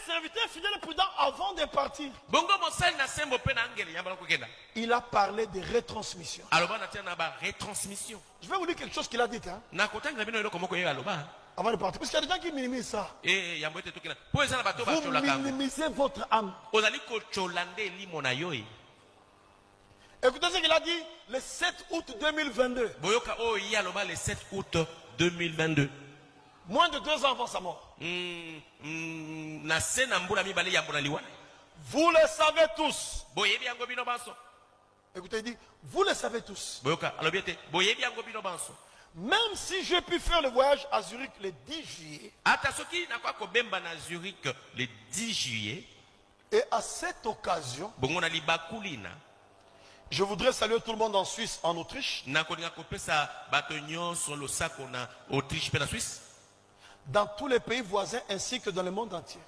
serviteur fidèle et prudent avant de partir. Il a parlé de retransmission. Je vais vous dire quelque chose qu'il a dit. Hein? Avant de partir. Parce qu'il y a des gens qui minimisent ça. Vous minimisez votre âme. Écoutez ce qu'il a dit le 7 août 2022. Le 7 août 2022. Moins de 2 ans avant sa mort. Vous le savez tous. Écoutez, il dit, vous le savez tous. Même si j'ai pu faire le voyage à Zurich le 10 juillet. Et à cette occasion, je voudrais saluer tout le monde en Suisse, en Autriche. Dans tous les pays voisins ainsi que dans le monde entier.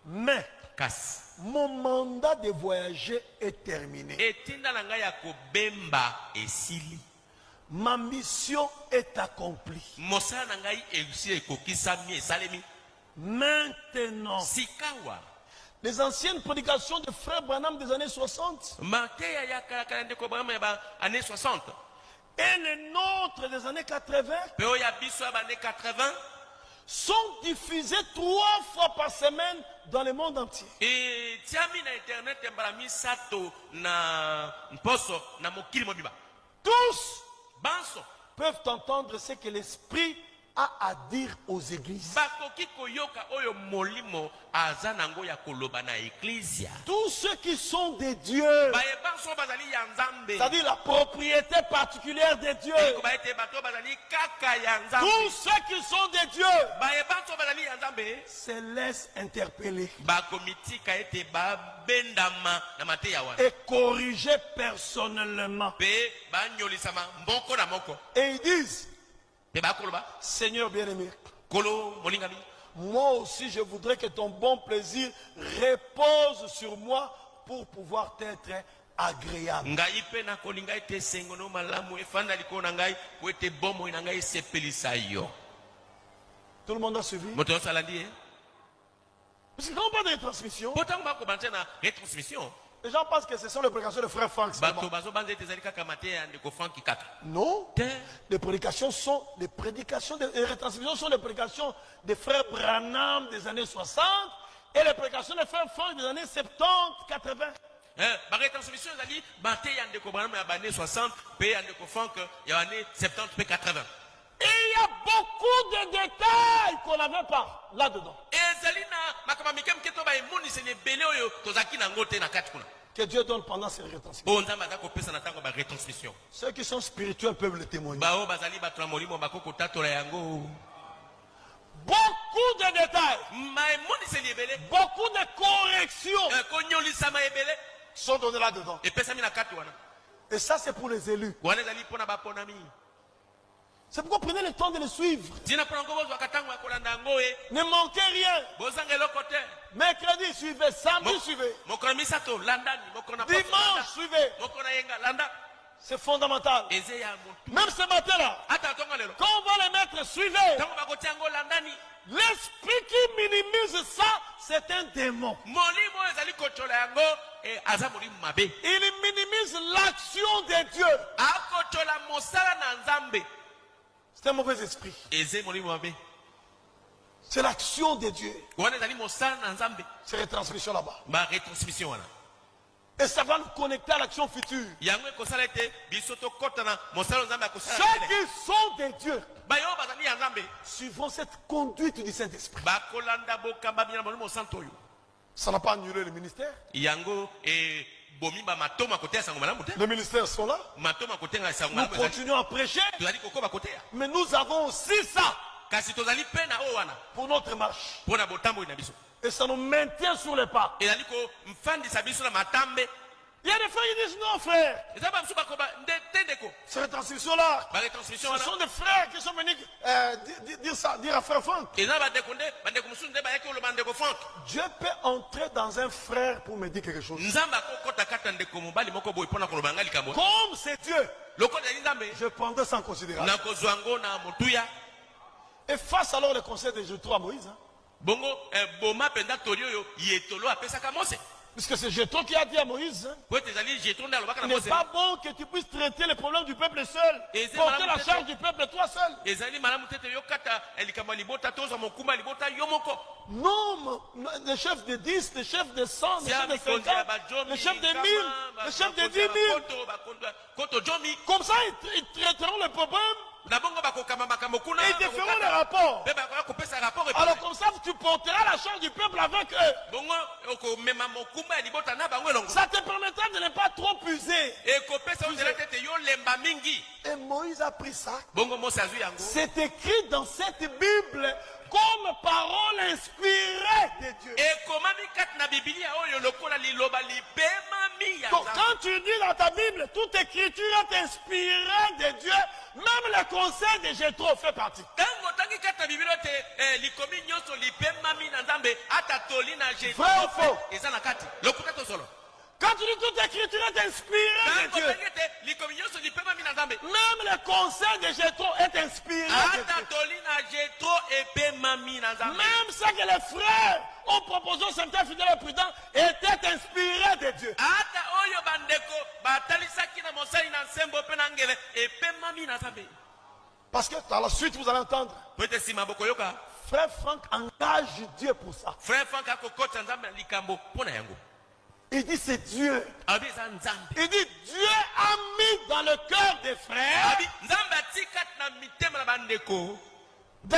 Mais mon mandat de voyager est terminé. Ma mission est accomplie. Maintenant, les anciennes prédications de frère Branham des années 60 et les nôtres des années 80 sont diffusés 3 fois par semaine dans le monde entier. Tous peuvent entendre ce que l'Esprit a à dire aux églises. Tous ceux qui sont des dieux, c'est-à-dire la propriété particulière des dieux. Tous ceux qui sont des dieux se laissent interpeller et corriger personnellement. Et ils disent, Seigneur bien-aimé, moi aussi je voudrais que ton bon plaisir repose sur moi pour pouvoir t'être agréable. Tout le monde a suivi? Parce que quand on parle de retransmission, les gens pensent que ce sont les prédications de frère Franck. Non, les prédications sont les retransmissions sont les prédications des frères Branham des années 60 et les prédications des frères Franck des années 70, 80. Et il y a beaucoup de détails qu'on n'avait pas là-dedans. Que Dieu donne pendant ces retransmissions. Ceux qui sont spirituels peuvent le témoigner. Beaucoup de détails, beaucoup de corrections sont données là-dedans. Et ça, c'est pour les élus. C'est pourquoi prenez le temps de le suivre. Ne manquez rien. Mercredi, suivez. Samedi, suivez. Dimanche, suivez. C'est fondamental. Même ce matin-là, quand on va les mettre, suivez. L'esprit qui minimise ça, c'est un démon. Il minimise l'action de Dieu. C'est un mauvais esprit. C'est l'action de Dieu. C'est retransmission là-bas. Et ça va nous connecter à l'action future. Ceux qui sont des dieux suivront cette conduite du Saint-Esprit. Ça n'a pas annulé le ministère. Les ministères sont là. Nous continuons à prêcher. Mais nous avons aussi ça pour notre marche. Et ça nous maintient sur les pas. Il y a des frères qui disent non, frère. Ces retransmissions-là, ce sont des frères qui sont venus dire à frère Franck. Dieu peut entrer dans un frère pour me dire quelque chose. Comme c'est Dieu, je prendrai sans considération. Et face alors le conseil de Jétro à Moïse. Hein? Bongo, boma penda tolio yo, yetolo apesaka Mose. Puisque c'est Jétro qui a dit à Moïse, hein, il n'est pas bon que tu puisses traiter les problèmes du peuple seul, porter la charge du peuple toi seul. Non, les chefs de 10, les chefs de 100, les chefs de 50, les chefs de 1000, les chefs de 10 000. Comme ça, ils traiteront le problème. Et ils te feront le rapport. Alors comme ça, tu porteras la charge du peuple avec eux. Ça te permettra de ne pas trop puiser. Et Moïse a pris ça. C'est écrit dans cette Bible comme parole inspirée de Dieu. Donc quand tu dis dans ta Bible, toute écriture est inspirée de Dieu, même le conseil de Jétro fait partie. Vrai ou faux? Quand tu dis toute écriture est inspirée de Dieu, même le conseil de Jétro est inspiré de Dieu. Même ce que les frères ont proposé au Saint-Père fidèle et prudent était inspiré de Dieu. Parce que dans la suite vous allez entendre, frère Franck engage Dieu pour ça. Il dit c'est Dieu. Il dit Dieu a mis dans le cœur des frères de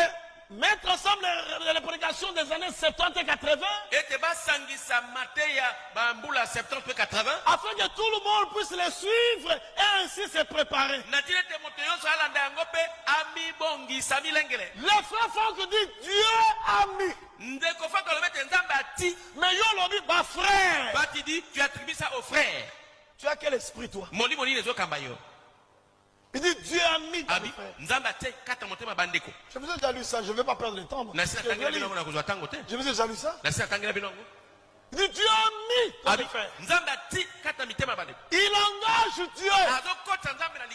mettre ensemble les prédications des années 70 et 80 afin que tout le monde puisse les suivre et ainsi se préparer. Les frères Franck dit Dieu a mis. Mais yo lobi ba frère. Tu attribues ça aux frères. Tu as quel esprit toi? Il dit Dieu a mis dans le frère. Je vous ai déjà lu ça, je ne vais pas perdre le temps. Je vous ai déjà lu ça. Il dit Dieu a mis dans le frère. Il engage Dieu.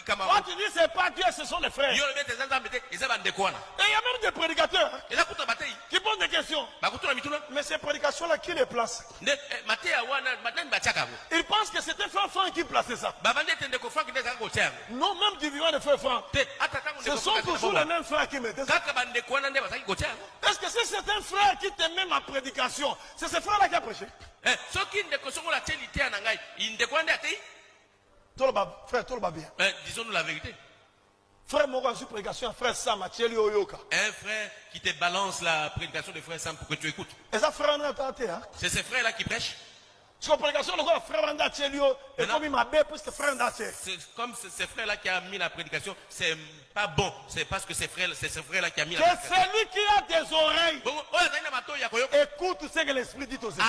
Quand tu dis c'est pas Dieu, ce sont les frères. Et il y a même des prédicateurs qui posent des questions. Mais ces prédications-là, qui les place? Ils pensent que c'était frère Franck qui plaçait ça. Non, même du vivant de frère Franck. Ce sont toujours les mêmes frères qui mettaient ça. Est-ce que si c'est un frère qui t'aimait ma prédication, c'est ce frère-là qui a prêché? Frère, tout le bien. Disons-nous la vérité. Frère Moran sur prédication, frère Sam, un frère qui te balance la prédication de frère Sam pour que tu écoutes. C'est ces frères-là qui prêchent. C'est comme ces frères-là qui a mis la prédication, c'est pas bon. C'est parce que c'est ces frères-là qui a mis la prédication. C'est celui qui a des oreilles. Écoute ce que l'Esprit dit aux églises.